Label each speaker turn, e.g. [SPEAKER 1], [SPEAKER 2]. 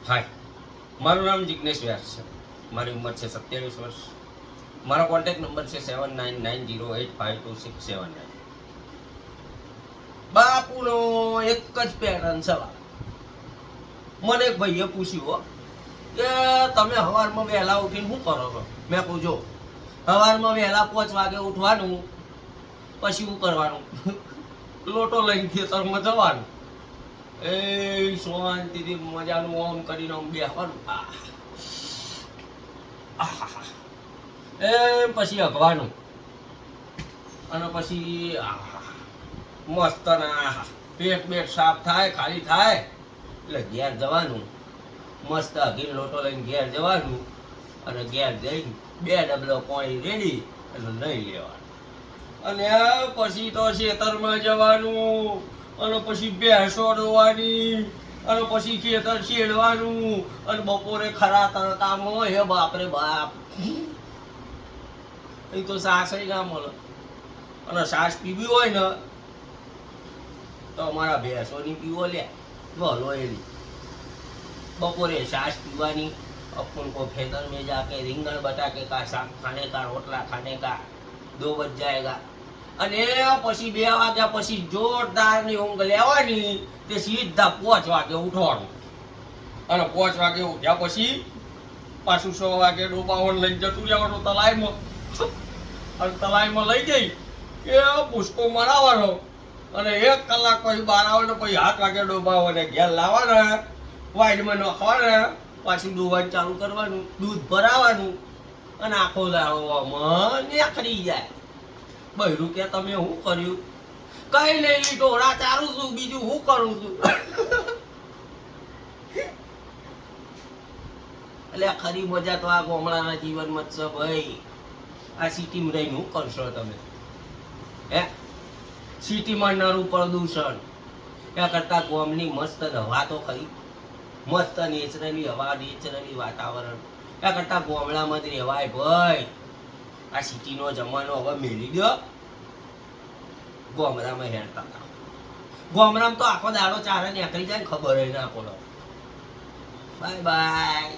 [SPEAKER 1] હાય, મારું નામ જિગ્નેશ વ્યાસ છે. મારી ઉંમર છે 27 વર્ષ. મારો કોન્ટેક્ટ નંબર છે 7990852679. બાપુનો એક જ પેટર્ન સવાલ. મને એક ભાઈએ પૂછ્યું હો કે તમે સવારમાં વહેલા ઉઠીને શું કરો છો? મેં કહું જો સવારમાં વહેલા 5 વાગે ઉઠવાનું, પછી શું કરવાનું? લોટો લઈને ખેતરમાં જવાનું, એ શાંતિથી મજાનું ઓમ કરીને આમ બેસવાનું, એ પછી અગવાનું, અને પછી મસ્ત ના પેટ બેટ સાફ થાય, ખાલી થાય એટલે ઘેર જવાનું. મસ્ત અઘીને લોટો લઈને ઘેર જવાનું, અને ઘેર જઈને 2 ડબલો પાણી રેડી અને લઈ લેવાનું. અને પછી તો ખેતરમાં જવાનું, અને પછી ભેંસો દોવાની, અને પછી ખેતર છેડવાનું, અને બપોરે ખરા તડકામાં હે બાપરે બાપ, એ તો સાસ ના મળે. અને સાસ પીવી હોય ને તો અમારા ભેંસોની પીવો લે બોલો એની. બપોરે છાछ पीवानी, अपन को खेतर में जाके રીંગણ બટાકે का साग खाने का, रोटला खाने का, 2 बज जाएगा. અને પછી 2 વાગ્યા પછી જોરદારની ઊંઘ લેવાની, તે સીધા 5 વાગે ઉઠવાનું. અને 5 વાગે ઉઠ્યા પછી પાછું 6 વાગે ડોબાવણ લઈને જતું રહેવાનું તલાઈમાં. અને તલાઈમાં લઈ જઈ એ પુષ્કો મરાવવાનો, અને 1 કલાક પછી બહાર આવવાનો, પછી 7 વાગે ડોબાવવાને ઘેર લાવવાના, વાઈડમાં નાખવાના, પાછું દોવાનું ચાલુ કરવાનું, દૂધ ભરાવાનું, અને આખો લાવવામાં નીકળી જાય. બૈરું કે તમે શું કર્યું? કઈ નહીં, ઢોરા ચારું છું, બીજું શું કરું છું? એટલે ખરી મજા તો આ ગામડાના જીવનમાં જ છે ભાઈ. આ સિટીમાં રહીને શું કરશો તમે? હે, સિટીમાં નરું પ્રદૂષણ એ કરતા ગામની મસ્ત હવા તો ખરી, મસ્ત નેચરલી હવા, નેચરલી વાતાવરણ. એ કરતા ગામડામાં જ રહેવાય ભાઈ. આ સિટીનો જમાનો હવે મેલી દો, ગામડામાં હેરતા હતા. ગામડામાં તો આખો દાડો ચારે નીકળી જાય ને ખબર ના પડે. Bye bye.